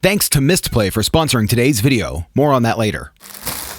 Thanks to Mistplay for sponsoring today's video. More on that later.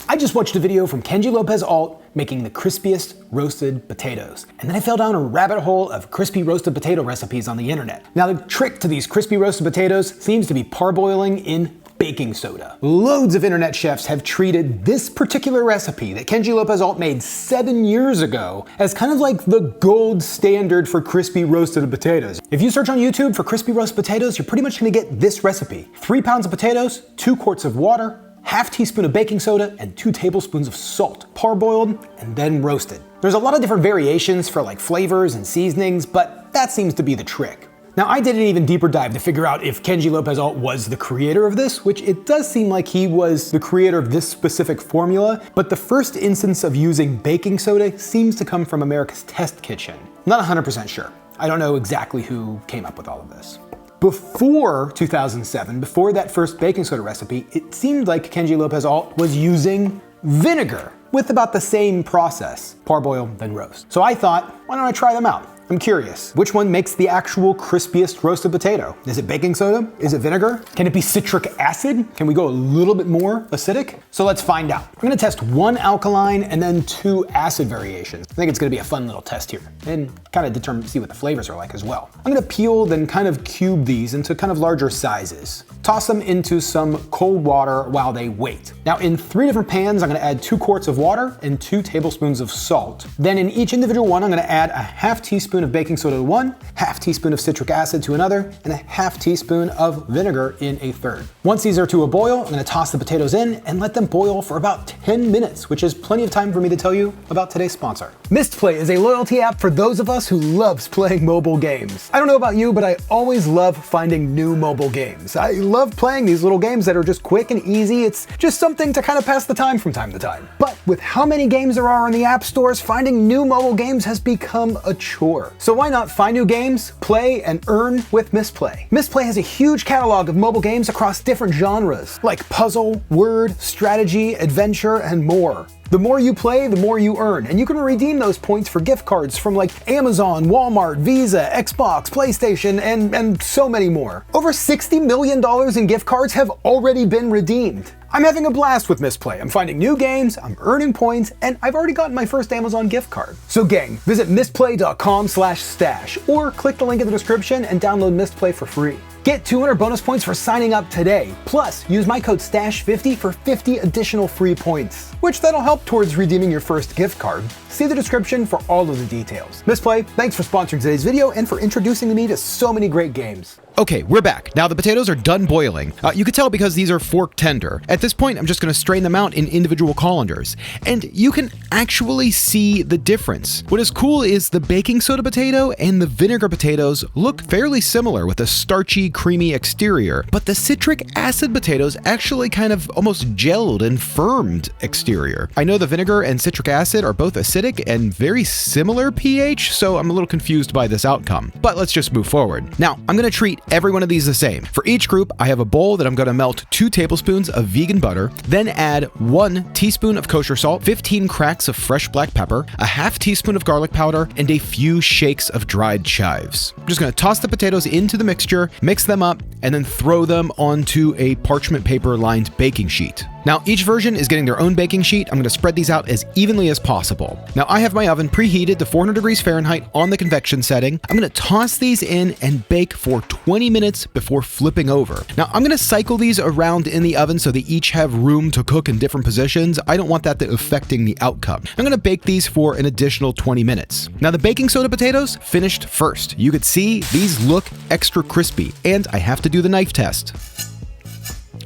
I just watched a video from Kenji Lopez Alt making the crispiest roasted potatoes. And then I fell down a rabbit hole of crispy roasted potato recipes on the internet. Now the trick to these crispy roasted potatoes seems to be parboiling in baking soda. Loads of internet chefs have treated this particular recipe that Kenji Lopez Alt made 7 years ago as kind of like the gold standard for crispy roasted potatoes. If you search on YouTube for crispy roasted potatoes, you're pretty much gonna get this recipe. 3 pounds of potatoes, 2 quarts of water, half teaspoon of baking soda, and 2 tablespoons of salt, parboiled and then roasted. There's a lot of different variations for like flavors and seasonings, but that seems to be the trick. Now, I did an even deeper dive to figure out if Kenji Lopez Alt was the creator of this, which it does seem like he was the creator of this specific formula, but the first instance of using baking soda seems to come from America's Test Kitchen. Not 100% sure. I don't know exactly who came up with all of this. Before 2007, before that first baking soda recipe, it seemed like Kenji Lopez Alt was using vinegar with about the same process, parboil, then roast. So I thought, why don't I try them out? I'm curious, which one makes the actual crispiest roasted potato? Is it baking soda? Is it vinegar? Can it be citric acid? Can we go a little bit more acidic? So let's find out. I'm gonna test 1 alkaline and then 2 acid variations. I think it's gonna be a fun little test here and kind of see what the flavors are like as well. I'm gonna peel, then kind of cube these into kind of larger sizes. Toss them into some cold water while they wait. Now in 3 different pans, I'm gonna add 2 quarts of water and 2 tablespoons of salt. Then in each individual one, I'm gonna add a half teaspoon of baking soda to one, half teaspoon of citric acid to another, and a half teaspoon of vinegar in a third. Once these are to a boil, I'm gonna toss the potatoes in and let them boil for about 10 minutes, which is plenty of time for me to tell you about today's sponsor. Mistplay is a loyalty app for those of us who loves playing mobile games. I don't know about you, but I always love finding new mobile games. I love playing these little games that are just quick and easy. It's just something to kind of pass the time from time to time. But with how many games there are in the app stores, finding new mobile games has become a chore. So why not find new games, play, and earn with Mistplay? Mistplay has a huge catalog of mobile games across different genres, like puzzle, word, strategy, adventure, and more. The more you play, the more you earn, and you can redeem those points for gift cards from like Amazon, Walmart, Visa, Xbox, PlayStation, and so many more. Over $60 million in gift cards have already been redeemed. I'm having a blast with Mistplay. I'm finding new games, I'm earning points, and I've already gotten my first Amazon gift card. So gang, visit mistplay.com/stache or click the link in the description and download Mistplay for free. Get 200 bonus points for signing up today. Plus, use my code STACHE50 for 50 additional free points, which that'll help towards redeeming your first gift card. See the description for all of the details. Mistplay, thanks for sponsoring today's video and for introducing me to so many great games. Okay, we're back. Now the potatoes are done boiling. You can tell because these are fork tender. At this point, I'm just gonna strain them out in individual colanders. And you can actually see the difference. What is cool is the baking soda potato and the vinegar potatoes look fairly similar with a starchy, creamy exterior, but the citric acid potatoes actually kind of almost gelled and firmed exterior. I know the vinegar and citric acid are both acidic and very similar pH, so I'm a little confused by this outcome. But let's just move forward. Now, I'm gonna treat every one of these the same. For each group, I have a bowl that I'm gonna melt 2 tablespoons of vegan butter, then add 1 teaspoon of kosher salt, 15 cracks of fresh black pepper, a half teaspoon of garlic powder, and a few shakes of dried chives. I'm just gonna toss the potatoes into the mixture, mix them up, and then throw them onto a parchment paper lined baking sheet. Now, each version is getting their own baking sheet. I'm gonna spread these out as evenly as possible. Now, I have my oven preheated to 400 degrees Fahrenheit on the convection setting. I'm gonna toss these in and bake for 20 minutes before flipping over. Now, I'm gonna cycle these around in the oven so they each have room to cook in different positions. I don't want that affecting the outcome. I'm gonna bake these for an additional 20 minutes. Now, the baking soda potatoes finished first. You could see these look extra crispy, and I have to do the knife test.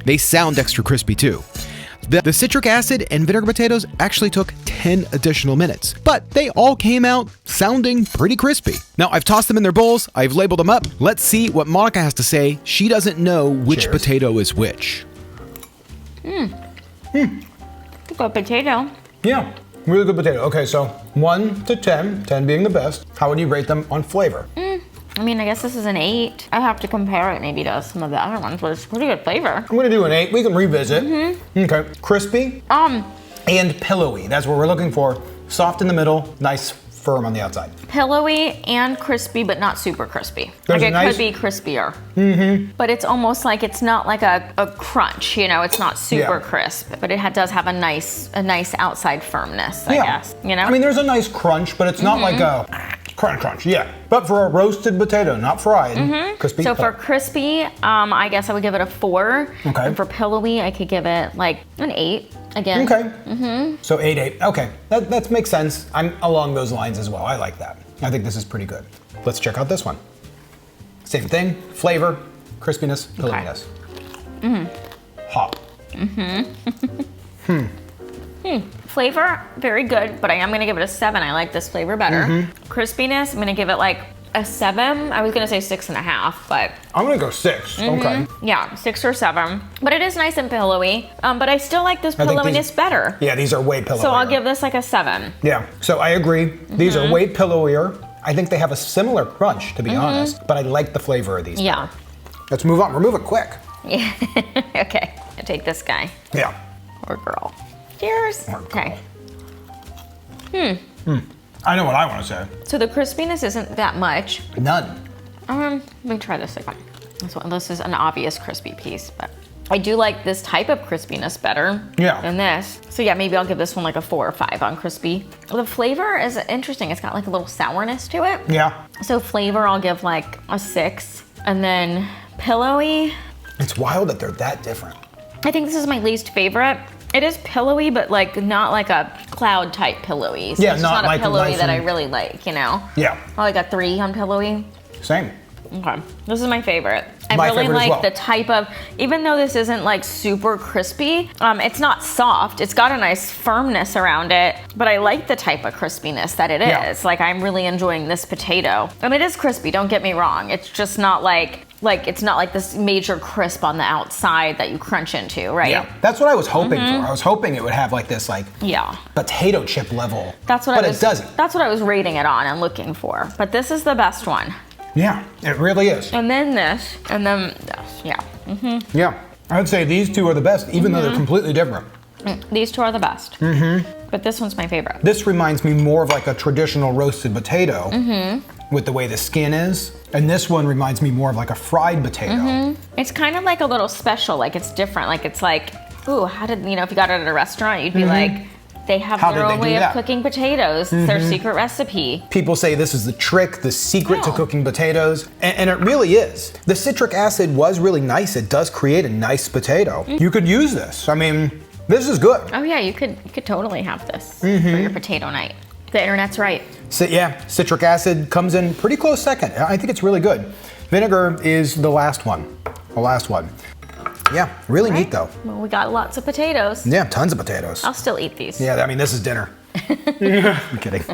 They sound extra crispy too. The citric acid and vinegar potatoes actually took 10 additional minutes, but they all came out sounding pretty crispy. Now, I've tossed them in their bowls, I've labeled them up. Let's see what Monica has to say. She doesn't know which potato is which. Good potato. Yeah, really good potato. Okay, so 1 to 10, 10 being the best. How would you rate them on flavor? I mean, I guess this is an 8. I have to compare it maybe to some of the other ones, but it's pretty good flavor. I'm gonna do an 8. We can revisit. Okay, crispy and pillowy. That's what we're looking for. Soft in the middle, nice firm on the outside. Pillowy and crispy, but not super crispy. There's like it nice- could be crispier. But it's almost like it's not like a crunch, you know, it's not super Yeah. crisp, but it does have a nice outside firmness, I guess, you know? I mean, there's a nice crunch, but it's not like a crunch, yeah. But for a roasted potato, not fried, crispy. So for crispy, I guess I would give it a 4. Okay. And for pillowy, I could give it like an 8 again. Okay. So 8. Okay, that makes sense. I'm along those lines as well. I like that. I think this is pretty good. Let's check out this one. Same thing, flavor, crispiness, pillowiness. Hot. Flavor, very good, but I am gonna give it a 7. I like this flavor better. Crispiness, I'm gonna give it like a 7. I was gonna say 6.5, but I'm gonna go 6, okay. yeah, 6 or 7. But it is nice and pillowy, but I still like this I think pillowiness better. Yeah, these are way pillowier. So I'll give this like a 7. Yeah, so I agree. These are way pillowier. I think they have a similar crunch, to be honest, but I like the flavor of these. Yeah. Let's move on. We're moving quick. Yeah. Okay, I'll take this guy Yeah. or girl. Cheers. Or girl. Okay. I know what I want to say. So the crispiness isn't that much. None. Let me try this again. This is an obvious crispy piece, but I do like this type of crispiness better than this. So yeah, maybe I'll give this one like a 4 or 5 on crispy. The flavor is interesting. It's got like a little sourness to it. Yeah. So flavor, I'll give like a 6. And then pillowy, It's wild that they're that different. I think this is my least favorite. It is pillowy, but like not like a cloud type pillowy. So Yeah, it's not not like a pillowy nice that I and- really like, you know? Yeah. I like a 3 on pillowy. Same. Okay, this is my favorite. I My really favorite as like well. the type of, even though this isn't like super crispy, it's not soft. It's got a nice firmness around it, but I like the type of crispiness that it is. Yeah. Like I'm really enjoying this potato. And it is crispy, don't get me wrong. It's just not like it's not like this major crisp on the outside that you crunch into, right? Yeah. That's what I was hoping for. I was hoping it would have like this like Yeah. potato chip level. That's what but I was, it doesn't. That's what I was rating it on and looking for. But this is the best one. Yeah, it really is. And then this, and then this, yeah. Yeah. I would say these two are the best, even though they're completely different. These two are the best. But this one's my favorite. This reminds me more of like a traditional roasted potato with the way the skin is. And this one reminds me more of like a fried potato. It's kind of like a little special, like it's different. Like it's like, ooh, how did, if you got it at a restaurant, you'd be like, they have How their did they own do way of that? cooking potatoes. It's their secret recipe. People say this is the trick, the secret to Yeah. cooking potatoes, and it really is. The citric acid was really nice. It does create a nice potato. You could use this. I mean, this is good. Oh yeah, you could totally have this for your potato night. The internet's right. So yeah, citric acid comes in pretty close second. I think it's really good. Vinegar is the last one. The last one. Yeah, really neat though. Well, we got lots of potatoes. Yeah, tons of potatoes. I'll still eat these. Yeah, I mean, this is dinner. I'm kidding.